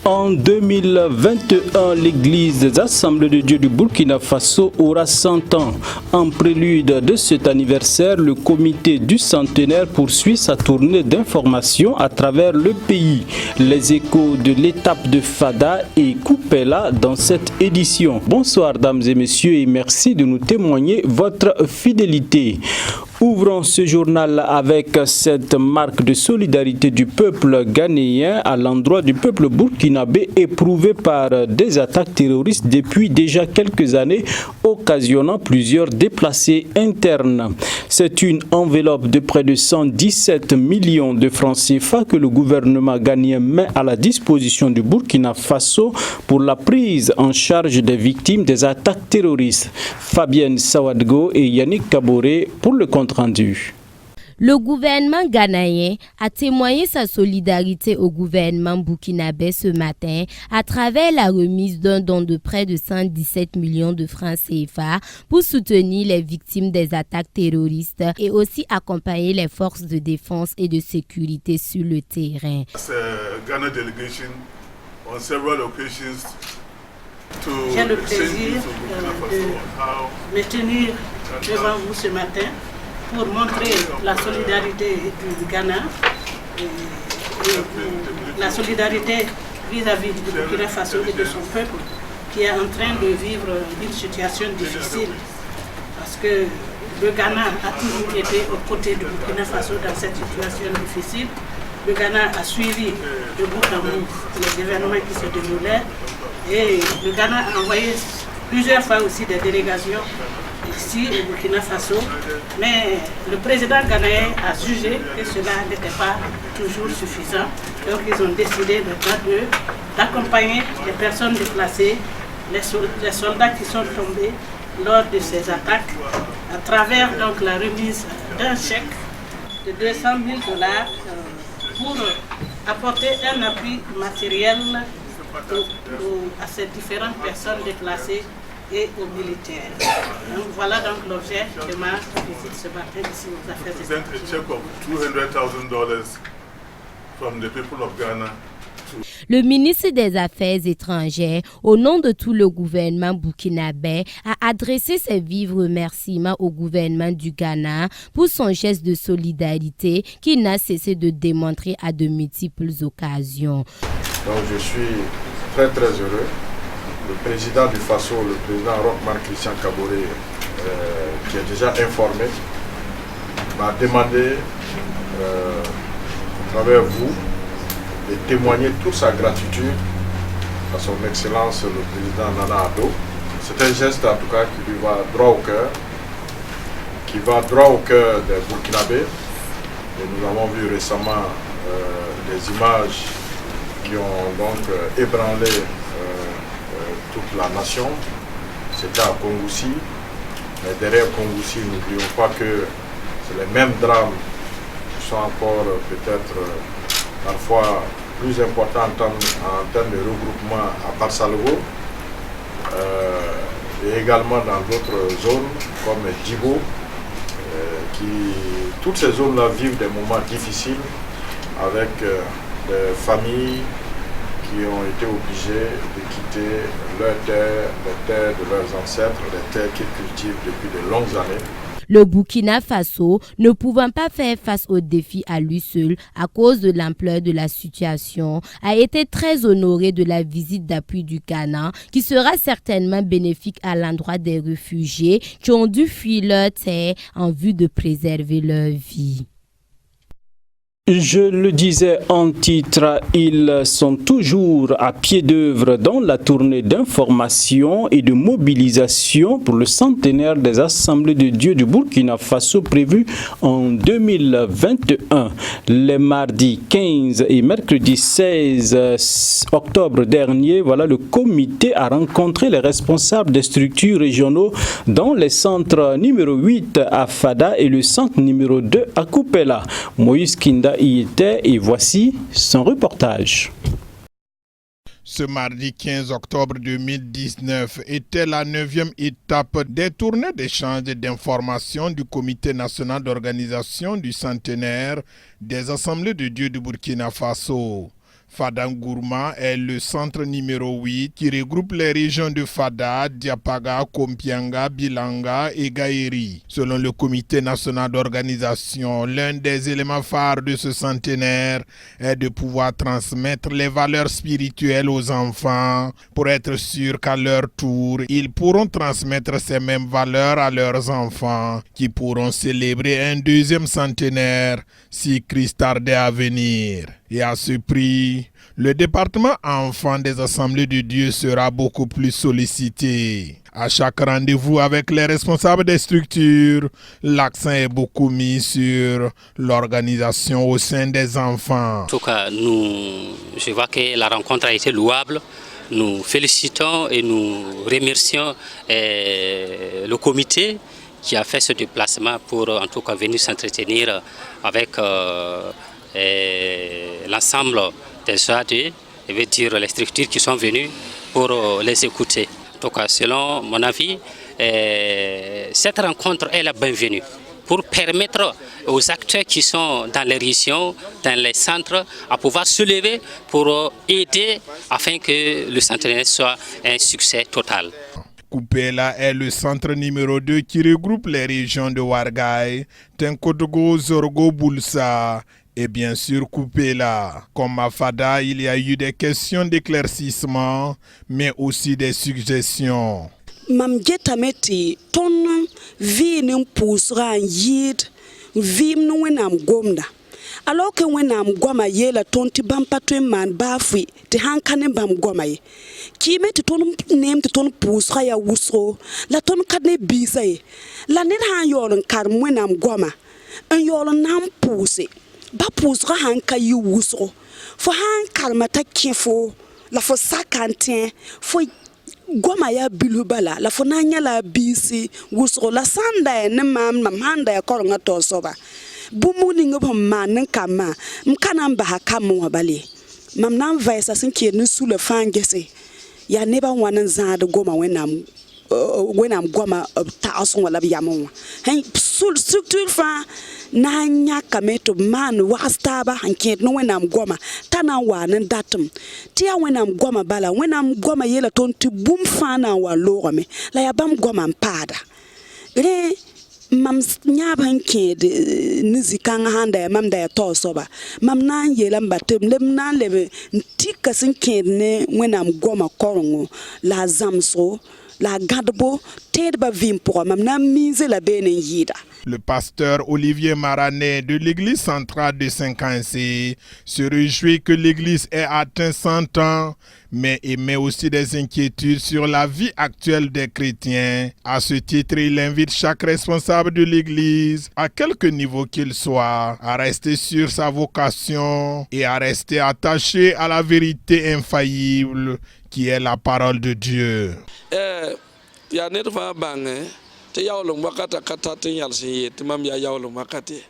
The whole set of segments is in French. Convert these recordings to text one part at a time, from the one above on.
En 2021, l'Église des Assemblées de Dieu du Burkina Faso aura 100 ans. En prélude de cet anniversaire, le comité du centenaire poursuit sa tournée d'information à travers le pays. Les échos de l'étape de Fada et Kupela dans cette édition. Bonsoir dames et messieurs et merci de nous témoigner votre fidélité. Ouvrons ce journal avec cette marque de solidarité du peuple ghanéen à l'endroit du peuple burkinabé éprouvé par des attaques terroristes depuis déjà quelques années, occasionnant plusieurs déplacés internes. C'est une enveloppe de près de 117 millions de francs CFA que le gouvernement ghanéen met à la disposition du Burkina Faso pour la prise en charge des victimes des attaques terroristes. Fabienne Sawadgo et Yannick Kaboré pour le compte rendu. Le gouvernement ghanéen a témoigné sa solidarité au gouvernement burkinabé ce matin à travers la remise d'un don de près de 117 millions de francs CFA pour soutenir les victimes des attaques terroristes et aussi accompagner les forces de défense et de sécurité sur le terrain. J'ai le plaisir de me tenir devant vous ce matin pour montrer la solidarité du Ghana et la solidarité vis-à-vis du Burkina Faso et de son peuple qui est en train de vivre une situation difficile parce que le Ghana a toujours été aux côtés du Burkina Faso dans cette situation difficile. Le Ghana a suivi de bout en bout les événements qui se déroulaient et le Ghana a envoyé plusieurs fois aussi des délégations ici au Burkina Faso, mais le président ghanéen a jugé que cela n'était pas toujours suffisant. Donc ils ont décidé d'accompagner les personnes déplacées, les soldats qui sont tombés lors de ces attaques, à travers donc la remise d'un chèque de 200 000 $ pour apporter un appui matériel à ces différentes personnes déplacées et aux militaires. Donc, voilà donc l'objet de ma visite ce matin ici aux affaires étrangères. Le ministre des Affaires étrangères, au nom de tout le gouvernement burkinabé, a adressé ses vifs remerciements au gouvernement du Ghana pour son geste de solidarité qu'il n'a cessé de démontrer à de multiples occasions. Donc je suis très heureux. Le président du Faso, le président Roch-Marc Christian Kaboré, qui est déjà informé, m'a demandé, à travers vous, de témoigner toute sa gratitude à son Excellence le président Nana Addo. C'est un geste en tout cas qui lui va droit au cœur, des Burkinabés. Et nous avons vu récemment des images qui ont donc ébranlé toute la nation. C'était à Kongoussi, mais derrière Kongoussi, n'oublions pas que c'est les mêmes drames qui sont encore peut-être parfois plus importants en termes de regroupement à Barsalvo et également dans d'autres zones comme Djibo, toutes ces zones-là vivent des moments difficiles avec des familles qui ont été obligés de quitter leur terre, les terres de leurs ancêtres, les terres qu'ils cultivent depuis de longues années. Le Burkina Faso, ne pouvant pas faire face aux défis à lui seul à cause de l'ampleur de la situation, a été très honoré de la visite d'appui du Ghana qui sera certainement bénéfique à l'endroit des réfugiés qui ont dû fuir leur terre en vue de préserver leur vie. Je le disais en titre, ils sont toujours à pied d'œuvre dans la tournée d'information et de mobilisation pour le centenaire des Assemblées de Dieu du Burkina Faso prévu en 2021. Les mardis 15 et mercredi 16 octobre dernier, le comité a rencontré les responsables des structures régionaux dans les centres numéro 8 à Fada et le centre numéro 2 à Kupela. Moïse Kinda y était et voici son reportage. Ce mardi 15 octobre 2019 était la 9e étape des tournées d'échange d'informations du Comité national d'organisation du centenaire des Assemblées de Dieu du Burkina Faso. Fada Ngourma est le centre numéro 8 qui regroupe les régions de Fada, Diapaga, Kompianga, Bilanga et Gaïri. Selon le comité national d'organisation, l'un des éléments phares de ce centenaire est de pouvoir transmettre les valeurs spirituelles aux enfants pour être sûr qu'à leur tour, ils pourront transmettre ces mêmes valeurs à leurs enfants qui pourront célébrer un deuxième centenaire si Christ tardait à venir. Et à ce prix, le département enfants des Assemblées de Dieu sera beaucoup plus sollicité. À chaque rendez-vous avec les responsables des structures, l'accent est beaucoup mis sur l'organisation au sein des enfants. En tout cas, je vois que la rencontre a été louable. Nous félicitons et nous remercions le comité qui a fait ce déplacement pour en tout cas venir s'entretenir avec l'ensemble des AD, je veux dire les structures qui sont venues pour les écouter. En tout cas, selon mon avis, cette rencontre est la bienvenue pour permettre aux acteurs qui sont dans les régions, dans les centres, à pouvoir se lever pour aider afin que le centenaire soit un succès total. Kupela est le centre numéro 2 qui regroupe les régions de Ouarghaï, Tenkotogo, Zorgo, Boulsa et bien sûr Kupela. Comme à Fada, il y a eu des questions d'éclaircissement, mais aussi des suggestions. Mam getameti ton vi nin pusra yid vim no wenam gomda alors que wenam goma yela ton ti bam patwe man bafui te hankane bam goma ye ki meti ton nem ton pusra ya wusro la ton kadne bisa ye la ne han yolon kar wenam goma en yolon nam puse ba pusra hanka yi wusro fo han kalmata kifo la fo sakantien fo goma ya bilubala la fonanya la bisi wusro la sanda ne mam handa ya koronga to soba bumuni ngobo man kama mkana mba kama wabali mam nan vaisa sinke ne sule fangese ya neba wanan zade goma wenam goma ta ason wala biyamo hen sul structure fa na nya kameto man wastaba hanke no wenam goma tana wanan datum tia wenam goma bala wenam goma yela tonti bum fana wa lorame la ya bam goma mpada re mam nya banke de nizikan handa mam da to soba mam nan yela mbatem lem nan lebe tika sinke ne wenam goma korongo la zamso la gadbo tedba vim pour mam na mise la benen yida. Le pasteur Olivier Maranet de l'église centrale de Saint-Cancé se réjouit que l'église ait atteint 100 ans, mais émet aussi des inquiétudes sur la vie actuelle des chrétiens. À ce titre, il invite chaque responsable de l'église, à quelque niveau qu'il soit, à rester sur sa vocation et à rester attaché à la vérité infaillible qui est la parole de Dieu. Te yawlo makata kata te yalsin ye te mam ya yawlo makate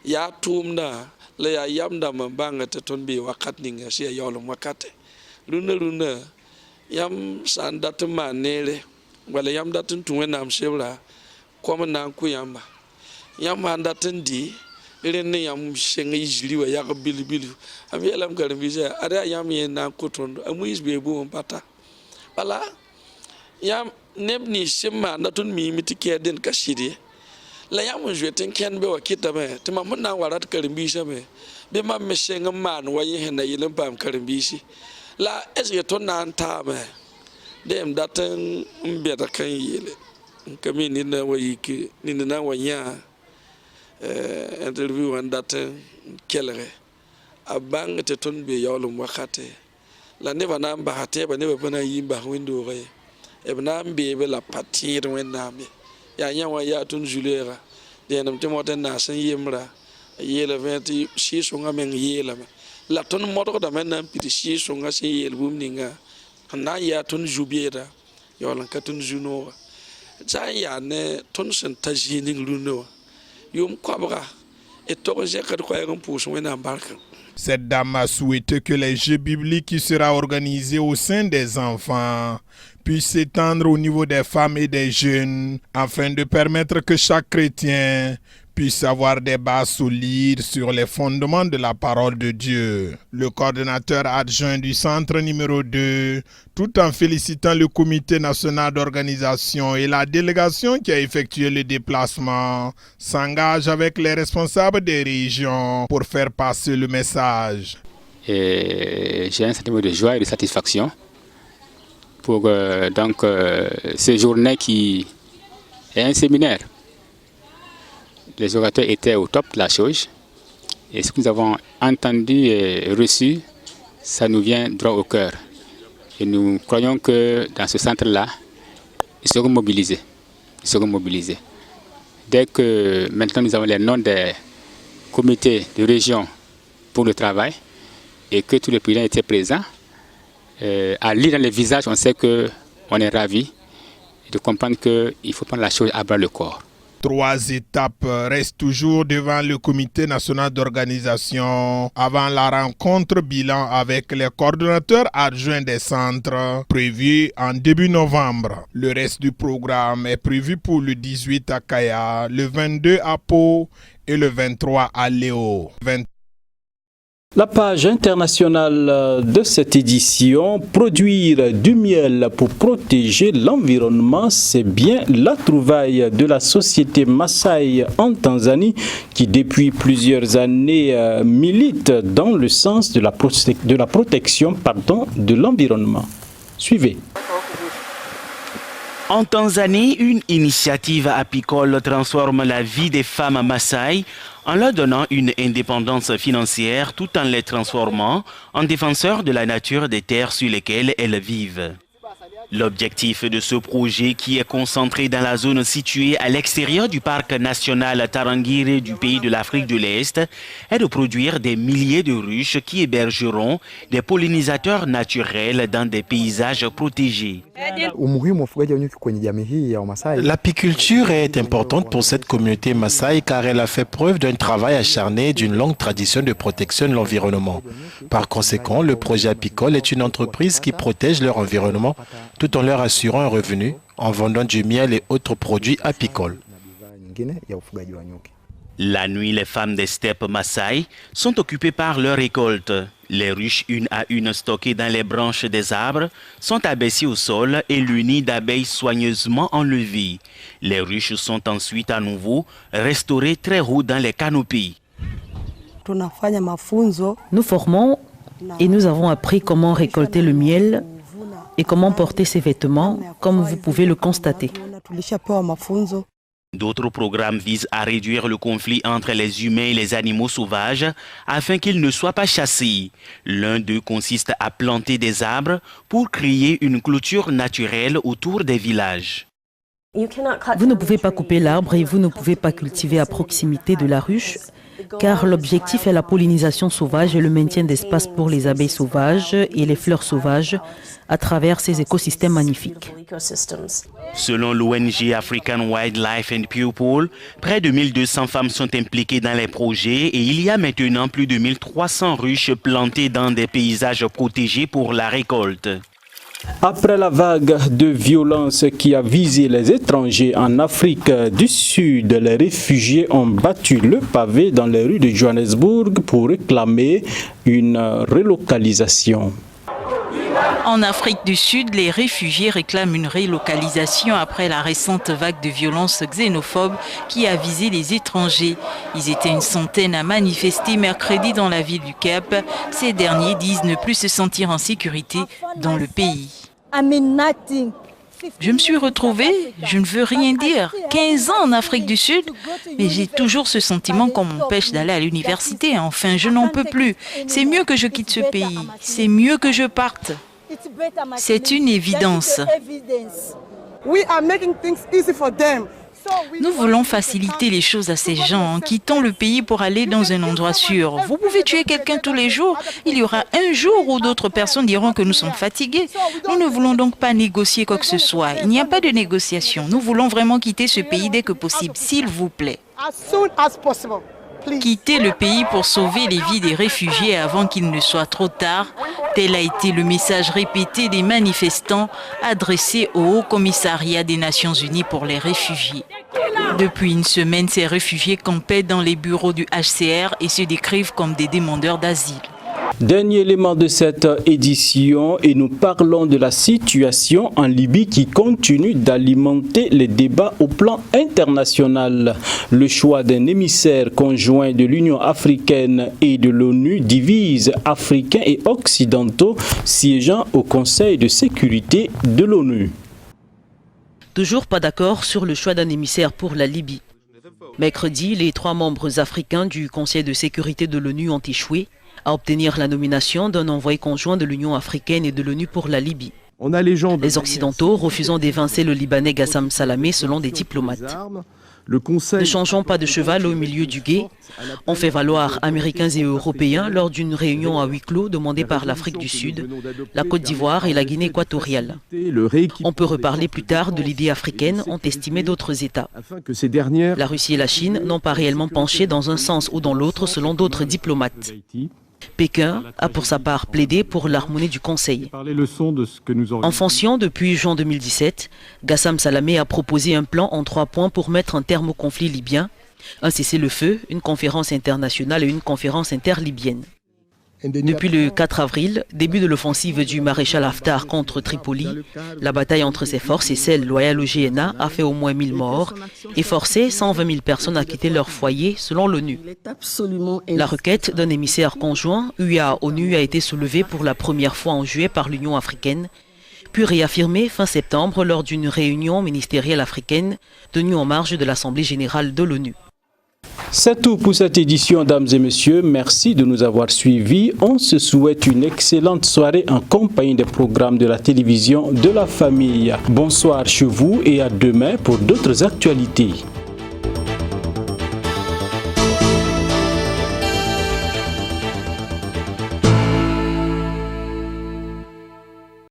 ya tumda le ya yamda mambanga te ton bi wakat ninga si yawlo makate luna yam sanda te manele wala yam datin tuwe nam shebla kom nan ku yamba yam handa tendi ren ne yam shengi jili wa ya bilibili am yelam garbi ja ada yam ye nan kutondo amuis be bu pata wala yam nebni shimma na tun mi mitike den kashiri la yamun jwetin ken be wakita be te mam na warat karimbi shabe be mam me shenga man wayi hena yilin pam karimbi shi la esye ton nan ta be dem datan mbe da kan yile kami ni na wayi ki ni na wanya interview wan datan kelere abang te ton be yawlum wakate la ne bana ba hate ba ne ba na yimba window re ebnam bebe la patir wename ya nyawa ya tun julera denam timote na san yemra yele 20 shishunga men yele la tun moto da men nam piti shishunga sin yele bumninga na ya tun jubiera yolan ka tun juno za ya ne tun san tajini luno yum kwabra et to je kad ko yam pousse wenam barka. Cette dame a souhaité que les jeux bibliques qui sera organisé au sein des enfants puissent s'étendre au niveau des femmes et des jeunes afin de permettre que chaque chrétien puissent avoir des bases solides sur les fondements de la parole de Dieu. Le coordonnateur adjoint du centre numéro 2, tout en félicitant le comité national d'organisation et la délégation qui a effectué le déplacement, s'engage avec les responsables des régions pour faire passer le message. Et j'ai un sentiment de joie et de satisfaction pour ces journées qui est un séminaire. Les orateurs étaient au top de la chose et ce que nous avons entendu et reçu, ça nous vient droit au cœur. Et nous croyons que dans ce centre-là, ils seront mobilisés. Dès que maintenant nous avons les noms des comités de région pour le travail et que tous les présidents étaient présents, à lire dans les visages, on sait qu'on est ravis de comprendre qu'il faut prendre la chose à bras le corps. 3 étapes restent toujours devant le comité national d'organisation avant la rencontre bilan avec les coordonnateurs adjoints des centres prévue en début novembre. Le reste du programme est prévu pour le 18 à Kaya, le 22 à Pau et le 23 à Léo. La page internationale de cette édition, produire du miel pour protéger l'environnement, c'est bien la trouvaille de la société Maasai en Tanzanie qui depuis plusieurs années milite dans le sens de la protection de l'environnement. Suivez. En Tanzanie, une initiative apicole transforme la vie des femmes Maasai en leur donnant une indépendance financière tout en les transformant en défenseurs de la nature des terres sur lesquelles elles vivent. L'objectif de ce projet, qui est concentré dans la zone située à l'extérieur du parc national Tarangire du pays de l'Afrique de l'Est, est de produire des milliers de ruches qui hébergeront des pollinisateurs naturels dans des paysages protégés. L'apiculture est importante pour cette communauté Maasai car elle a fait preuve d'un travail acharné et d'une longue tradition de protection de l'environnement. Par conséquent, le projet apicole est une entreprise qui protège leur environnement tout en leur assurant un revenu en vendant du miel et autres produits apicoles. La nuit, les femmes des steppes Maasai sont occupées par leur récolte. Les ruches, une à une stockées dans les branches des arbres, sont abaissées au sol et le nid d'abeilles soigneusement enlevé. Les ruches sont ensuite à nouveau restaurées très haut dans les canopies. Nous formons et nous avons appris comment récolter le miel et comment porter ses vêtements, comme vous pouvez le constater. D'autres programmes visent à réduire le conflit entre les humains et les animaux sauvages afin qu'ils ne soient pas chassés. L'un d'eux consiste à planter des arbres pour créer une clôture naturelle autour des villages. Vous ne pouvez pas couper l'arbre et vous ne pouvez pas cultiver à proximité de la ruche, car l'objectif est la pollinisation sauvage et le maintien d'espace pour les abeilles sauvages et les fleurs sauvages à travers ces écosystèmes magnifiques. Selon l'ONG African Wildlife and People, près de 1200 femmes sont impliquées dans les projets et il y a maintenant plus de 1300 ruches plantées dans des paysages protégés pour la récolte. Après la vague de violence qui a visé les étrangers en Afrique du Sud, les réfugiés ont battu le pavé dans les rues de Johannesburg pour réclamer une relocalisation. En Afrique du Sud, les réfugiés réclament une relocalisation après la récente vague de violence xénophobe qui a visé les étrangers. Ils étaient une centaine à manifester mercredi dans la ville du Cap. Ces derniers disent ne plus se sentir en sécurité dans le pays. Je me suis retrouvée, je ne veux rien dire, 15 ans en Afrique du Sud, mais j'ai toujours ce sentiment qu'on m'empêche d'aller à l'université. Enfin, je n'en peux plus. C'est mieux que je quitte ce pays. C'est mieux que je parte. C'est une évidence. Nous voulons faciliter les choses à ces gens en quittant le pays pour aller dans un endroit sûr. Vous pouvez tuer quelqu'un tous les jours. Il y aura un jour où d'autres personnes diront que nous sommes fatigués. Nous ne voulons donc pas négocier quoi que ce soit. Il n'y a pas de négociation. Nous voulons vraiment quitter ce pays dès que possible, s'il vous plaît. Quitter le pays pour sauver les vies des réfugiés avant qu'il ne soit trop tard, tel a été le message répété des manifestants adressés au Haut Commissariat des Nations Unies pour les réfugiés. Depuis une semaine, ces réfugiés campaient dans les bureaux du HCR et se décrivent comme des demandeurs d'asile. Dernier élément de cette édition et nous parlons de la situation en Libye qui continue d'alimenter les débats au plan international. Le choix d'un émissaire conjoint de l'Union africaine et de l'ONU divise Africains et Occidentaux siégeant au Conseil de sécurité de l'ONU. Toujours pas d'accord sur le choix d'un émissaire pour la Libye. Mercredi, les 3 membres africains du Conseil de sécurité de l'ONU ont échoué à obtenir la nomination d'un envoyé conjoint de l'Union africaine et de l'ONU pour la Libye. Les Occidentaux refusant d'évincer le Libanais Gassam Salamé selon des diplomates. Ne changeons pas de cheval au milieu du gué, ont fait valoir Américains et Européens lors d'une réunion à huis clos demandée par l'Afrique du Sud, la Côte d'Ivoire et la Guinée équatoriale. On peut reparler plus tard de l'idée africaine, ont estimé d'autres États. La Russie et la Chine n'ont pas réellement penché dans un sens ou dans l'autre selon d'autres diplomates. Pékin a pour sa part plaidé pour l'harmonie du Conseil. En fonction, depuis juin 2017, Gassam Salamé a proposé un plan en 3 points pour mettre un terme au conflit libyen, un cessez-le-feu, une conférence internationale et une conférence interlibyenne. Depuis le 4 avril, début de l'offensive du maréchal Haftar contre Tripoli, la bataille entre ses forces et celles loyales au GNA a fait au moins 1000 morts et forcé 120 000 personnes à quitter leur foyer selon l'ONU. La requête d'un émissaire conjoint UA-ONU a été soulevée pour la première fois en juillet par l'Union africaine, puis réaffirmée fin septembre lors d'une réunion ministérielle africaine tenue en marge de l'Assemblée générale de l'ONU. C'est tout pour cette édition, dames et messieurs. Merci de nous avoir suivis. On se souhaite une excellente soirée en compagnie des programmes de la télévision de la famille. Bonsoir chez vous et à demain pour d'autres actualités.